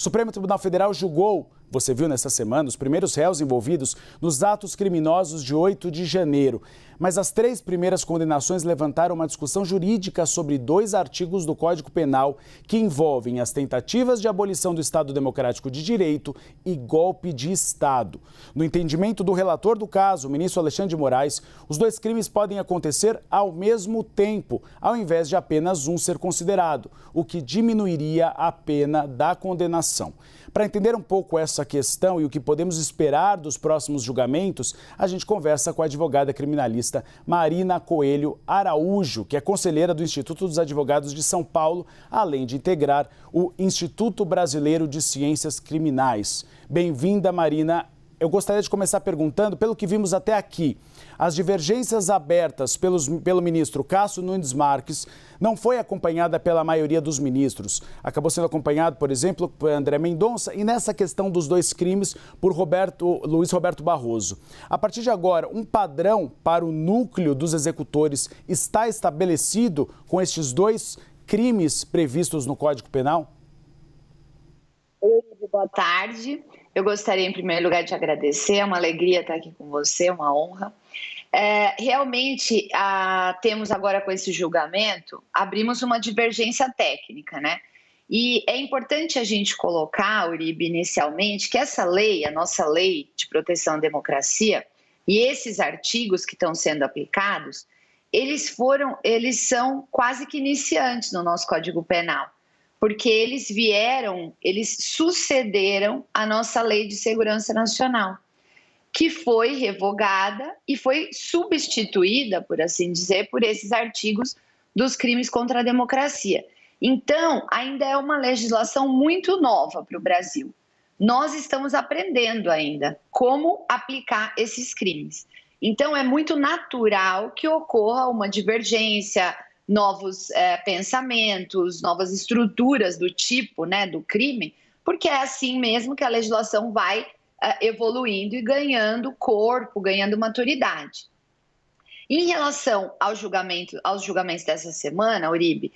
O Supremo Tribunal Federal julgou, você viu nesta semana, os primeiros réus envolvidos nos atos criminosos de 8 de janeiro. Mas as 3 primeiras condenações levantaram uma discussão jurídica sobre 2 artigos do Código Penal que envolvem as tentativas de abolição do Estado Democrático de Direito e golpe de Estado. No entendimento do relator do caso, o ministro Alexandre de Moraes, os 2 crimes podem acontecer ao mesmo tempo, ao invés de apenas um ser considerado, o que diminuiria a pena da condenação. Para entender um pouco essa questão e o que podemos esperar dos próximos julgamentos, a gente conversa com a advogada criminalista Marina Coelho Araújo, que é conselheira do Instituto dos Advogados de São Paulo, além de integrar o Instituto Brasileiro de Ciências Criminais. Bem-vinda, Marina. Eu gostaria de começar perguntando, pelo que vimos até aqui, as divergências abertas pelo ministro Cássio Nunes Marques não foi acompanhada pela maioria dos ministros. Acabou sendo acompanhado, por exemplo, por André Mendonça e nessa questão dos 2 crimes por Luiz Roberto Barroso. A partir de agora, um padrão para o núcleo dos executores está estabelecido com estes 2 crimes previstos no Código Penal? Oi, boa tarde. Eu gostaria, em primeiro lugar, de agradecer. É uma alegria estar aqui com você, é uma honra. Realmente, temos agora com esse julgamento, abrimos uma divergência técnica, né? E é importante a gente colocar, Uribe, inicialmente, que essa lei, a nossa lei de proteção à democracia, e esses artigos que estão sendo aplicados, eles são quase que iniciantes no nosso Código Penal. Porque eles sucederam a nossa Lei de Segurança Nacional, que foi revogada e foi substituída, por assim dizer, por esses artigos dos crimes contra a democracia. Então, ainda é uma legislação muito nova para o Brasil. Nós estamos aprendendo ainda como aplicar esses crimes. Então, é muito natural que ocorra uma divergência, novos pensamentos, novas estruturas do tipo, né, do crime, porque é assim mesmo que a legislação vai evoluindo e ganhando corpo, ganhando maturidade. Em relação aos julgamentos dessa semana, Uribe,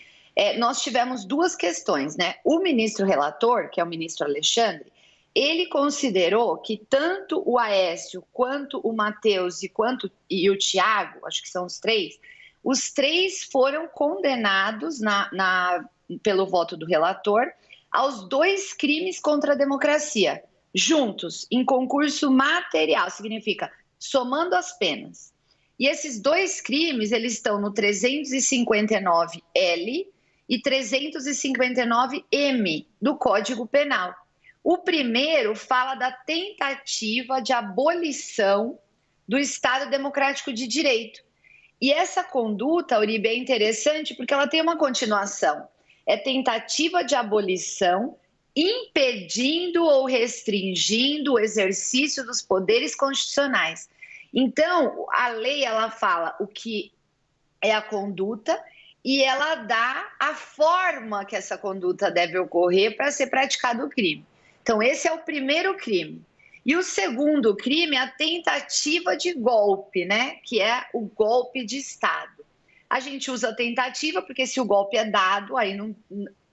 nós tivemos 2 questões, né? O ministro relator, que é o ministro Alexandre, ele considerou que tanto o Aécio, quanto o Matheus e o Tiago, acho que são os 3 foram condenados pelo voto do relator aos 2 crimes contra a democracia, juntos, em concurso material, significa somando as penas. E esses 2 crimes, eles estão no 359L e 359M do Código Penal. O primeiro fala da tentativa de abolição do Estado Democrático de Direito. E essa conduta, Uribe, é interessante porque ela tem uma continuação. É tentativa de abolição impedindo ou restringindo o exercício dos poderes constitucionais. Então, a lei, ela fala o que é a conduta e ela dá a forma que essa conduta deve ocorrer para ser praticado o crime. Então, esse é o primeiro crime. E o segundo crime é a tentativa de golpe, né? Que é o golpe de Estado. A gente usa a tentativa porque se o golpe é dado, aí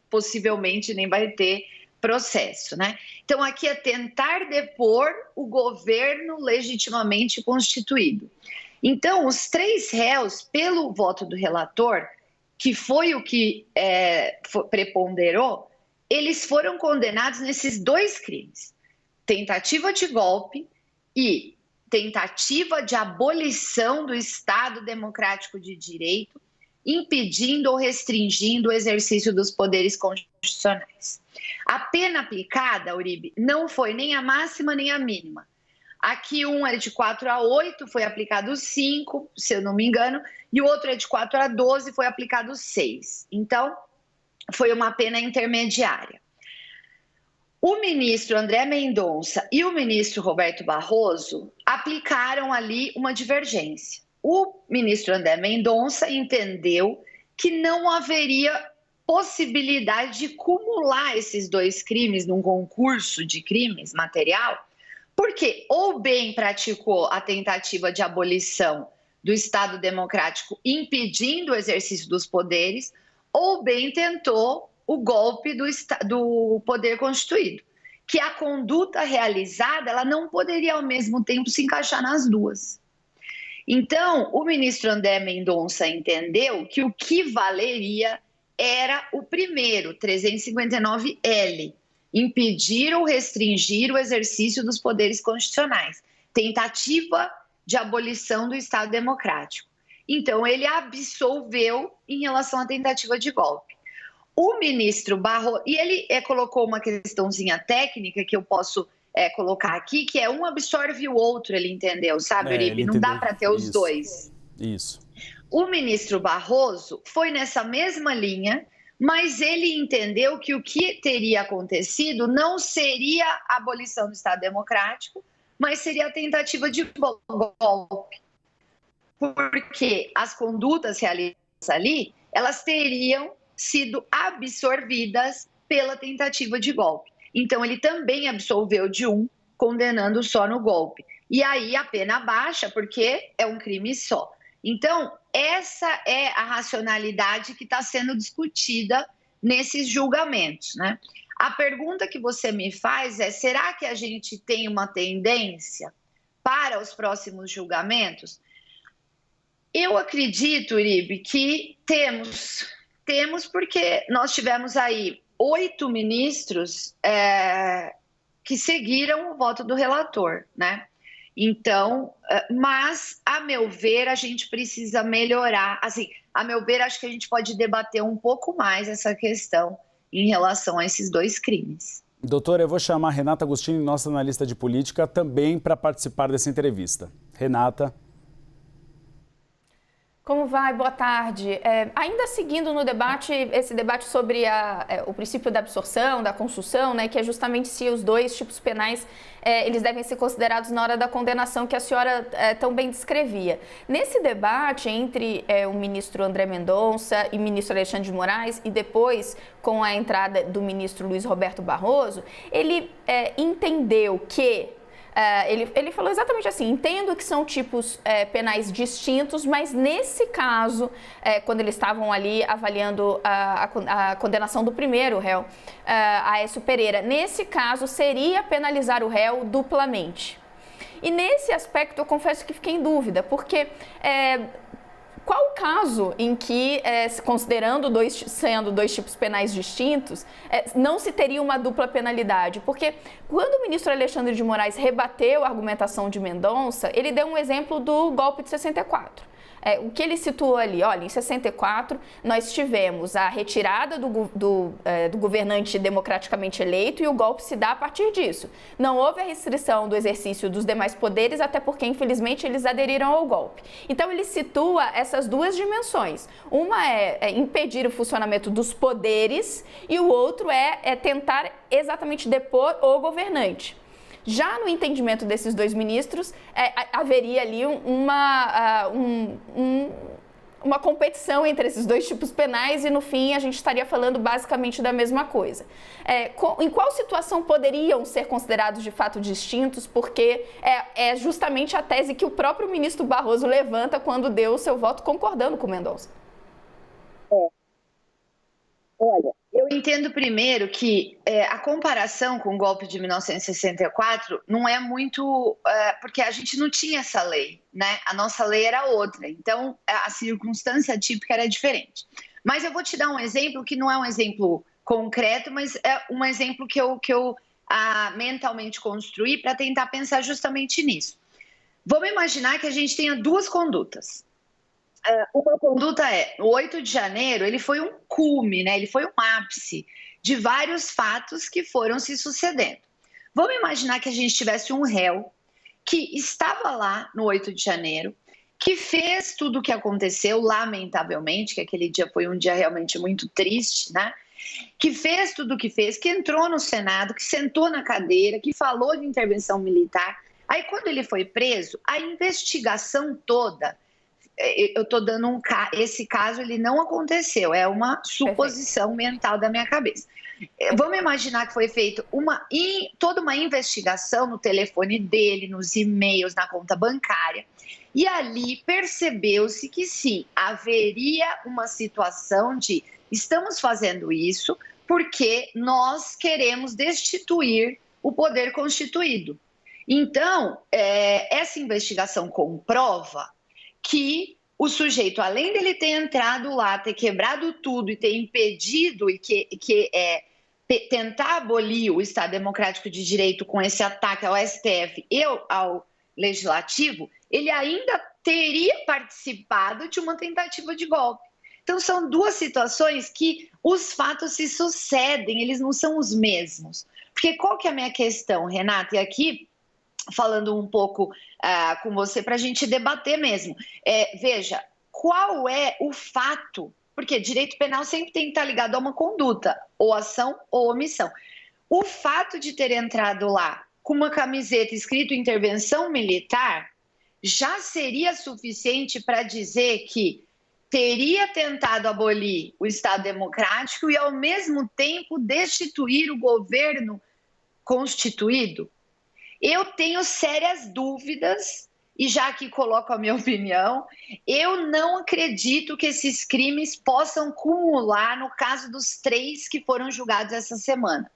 possivelmente nem vai ter processo, né? Então, aqui é tentar depor o governo legitimamente constituído. Então, os 3 réus, pelo voto do relator, que foi o que preponderou, eles foram condenados nesses 2 crimes. Tentativa de golpe e tentativa de abolição do Estado Democrático de Direito, impedindo ou restringindo o exercício dos poderes constitucionais. A pena aplicada, Uribe, não foi nem a máxima nem a mínima. Aqui um é de 4 a 8, foi aplicado 5, se eu não me engano, e o outro é de 4 a 12, foi aplicado 6. Então, foi uma pena intermediária. O ministro André Mendonça e o ministro Roberto Barroso aplicaram ali uma divergência. O ministro André Mendonça entendeu que não haveria possibilidade de cumular esses 2 crimes num concurso de crimes material, porque ou bem praticou a tentativa de abolição do Estado Democrático impedindo o exercício dos poderes, ou bem tentou o golpe do poder constituído, que a conduta realizada ela não poderia ao mesmo tempo se encaixar nas duas. Então, o ministro André Mendonça entendeu que o que valeria era o primeiro, 359L, impedir ou restringir o exercício dos poderes constitucionais, tentativa de abolição do Estado Democrático. Então, ele absolveu em relação à tentativa de golpe. O ministro Barroso, e ele colocou uma questãozinha técnica que eu posso colocar aqui, que é um absorve o outro, ele entendeu, sabe, Uribe? Não dá para ter os dois. Isso. O ministro Barroso foi nessa mesma linha, mas ele entendeu que o que teria acontecido não seria a abolição do Estado Democrático, mas seria a tentativa de golpe. Porque as condutas realizadas ali, elas teriam sido absorvidas pela tentativa de golpe. Então, ele também absolveu de um, condenando só no golpe. E aí a pena baixa, porque é um crime só. Então, essa é a racionalidade que está sendo discutida nesses julgamentos, né? A pergunta que você me faz é: será que a gente tem uma tendência para os próximos julgamentos? Eu acredito, Uribe, que temos porque nós tivemos aí 8 ministros que seguiram o voto do relator, né? Então, mas, a meu ver, a gente precisa melhorar. Assim, a meu ver, acho que a gente pode debater um pouco mais essa questão em relação a esses dois crimes. Doutora, eu vou chamar a Renata Agostini, nossa analista de política, também para participar dessa entrevista. Renata. Como vai? Boa tarde. Ainda seguindo no debate, esse debate sobre o princípio da absorção, da construção, né, que é justamente se os dois tipos penais eles devem ser considerados na hora da condenação, que a senhora tão bem descrevia. Nesse debate entre o ministro André Mendonça e o ministro Alexandre de Moraes, e depois com a entrada do ministro Luiz Roberto Barroso, ele entendeu que ele falou exatamente assim: entendo que são tipos penais distintos, mas nesse caso, quando eles estavam ali avaliando a condenação do primeiro réu, Aécio Pereira, nesse caso seria penalizar o réu duplamente. E nesse aspecto eu confesso que fiquei em dúvida, porque qual o caso em que, considerando sendo dois tipos penais distintos, não se teria uma dupla penalidade? Porque quando o ministro Alexandre de Moraes rebateu a argumentação de Mendonça, ele deu um exemplo do golpe de 64. O que ele situou ali? Olha, em 64 nós tivemos a retirada do governante democraticamente eleito e o golpe se dá a partir disso. Não houve a restrição do exercício dos demais poderes, até porque, infelizmente, eles aderiram ao golpe. Então, ele situa essas duas dimensões. Uma é impedir o funcionamento dos poderes e o outro é tentar exatamente depor o governante. Já no entendimento desses dois ministros, haveria ali uma competição entre esses dois tipos penais e, no fim, a gente estaria falando basicamente da mesma coisa. Em qual situação poderiam ser considerados de fato distintos? Porque é justamente a tese que o próprio ministro Barroso levanta quando deu o seu voto concordando com Mendonça. Olha, eu entendo primeiro que a comparação com o golpe de 1964 não é muito... porque a gente não tinha essa lei, né? A nossa lei era outra, então a circunstância típica era diferente. Mas eu vou te dar um exemplo que não é um exemplo concreto, mas é um exemplo que eu mentalmente construí para tentar pensar justamente nisso. Vamos imaginar que a gente tenha duas condutas. Uma conduta o 8 de janeiro, ele foi um cume, né? Ele foi um ápice de vários fatos que foram se sucedendo. Vamos imaginar que a gente tivesse um réu que estava lá no 8 de janeiro, que fez tudo o que aconteceu, lamentavelmente, que aquele dia foi um dia realmente muito triste, né? Que fez tudo o que fez, que entrou no Senado, que sentou na cadeira, que falou de intervenção militar. Aí, quando ele foi preso, a investigação toda... Eu estou dando esse caso, ele não aconteceu, é uma suposição mental da minha cabeça. Vamos imaginar que foi feita toda uma investigação no telefone dele, nos e-mails, na conta bancária, e ali percebeu-se que sim, haveria uma situação de estamos fazendo isso porque nós queremos destituir o poder constituído. Então, essa investigação comprova que o sujeito, além dele ter entrado lá, ter quebrado tudo e ter impedido e tentar abolir o Estado Democrático de Direito com esse ataque ao STF e ao Legislativo, ele ainda teria participado de uma tentativa de golpe. Então, são duas situações que os fatos se sucedem, eles não são os mesmos. Porque qual que é a minha questão, Renata? E aqui, falando um pouco com você, para a gente debater mesmo. Veja, qual é o fato? Porque direito penal sempre tem que estar ligado a uma conduta, ou ação ou omissão. O fato de ter entrado lá com uma camiseta escrito intervenção militar já seria suficiente para dizer que teria tentado abolir o Estado Democrático e, ao mesmo tempo, destituir o governo constituído? Eu tenho sérias dúvidas, e já aqui coloco a minha opinião, eu não acredito que esses crimes possam cumular no caso dos 3 que foram julgados essa semana.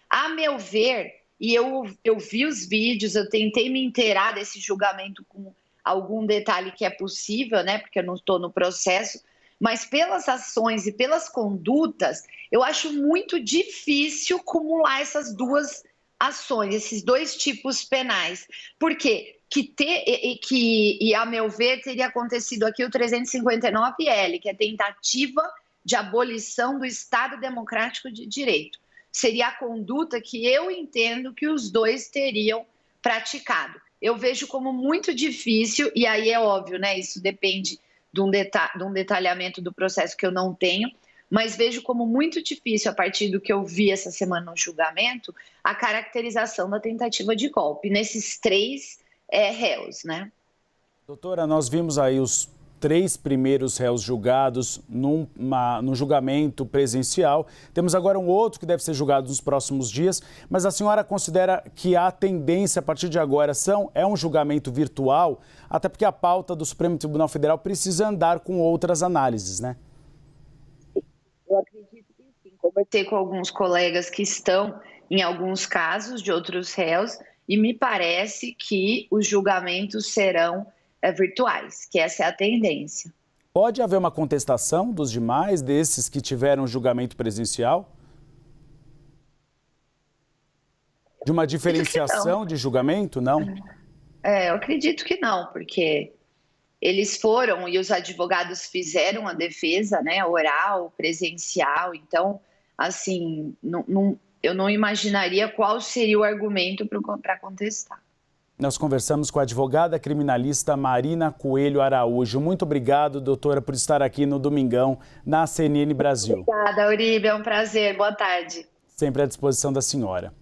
A meu ver, e eu vi os vídeos, eu tentei me inteirar desse julgamento com algum detalhe que é possível, né, porque eu não estou no processo, mas pelas ações e pelas condutas, eu acho muito difícil cumular essas duas ações, esses 2 tipos penais. Por quê? E a meu ver, teria acontecido aqui o 359L, que é tentativa de abolição do Estado Democrático de Direito. Seria a conduta que eu entendo que os 2 teriam praticado. Eu vejo como muito difícil, e aí é óbvio, né? Isso depende de um detalhamento do processo que eu não tenho, mas vejo como muito difícil, a partir do que eu vi essa semana no julgamento, a caracterização da tentativa de golpe nesses 3 réus, né? Doutora, nós vimos aí os 3 primeiros réus julgados num julgamento presencial. Temos agora um outro que deve ser julgado nos próximos dias, mas a senhora considera que a tendência a partir de agora é um julgamento virtual, até porque a pauta do Supremo Tribunal Federal precisa andar com outras análises, né? Eu acredito que sim. Conversei com alguns colegas que estão em alguns casos de outros réus e me parece que os julgamentos serão virtuais, que essa é a tendência. Pode haver uma contestação dos demais, desses que tiveram julgamento presencial? De uma diferenciação de julgamento, não? Eu acredito que não, porque eles foram e os advogados fizeram a defesa, né, oral, presencial. Então, assim, eu não imaginaria qual seria o argumento para contestar. Nós conversamos com a advogada criminalista Marina Coelho Araújo. Muito obrigado, doutora, por estar aqui no Domingão, na CNN Brasil. Obrigada, Uribe. É um prazer. Boa tarde. Sempre à disposição da senhora.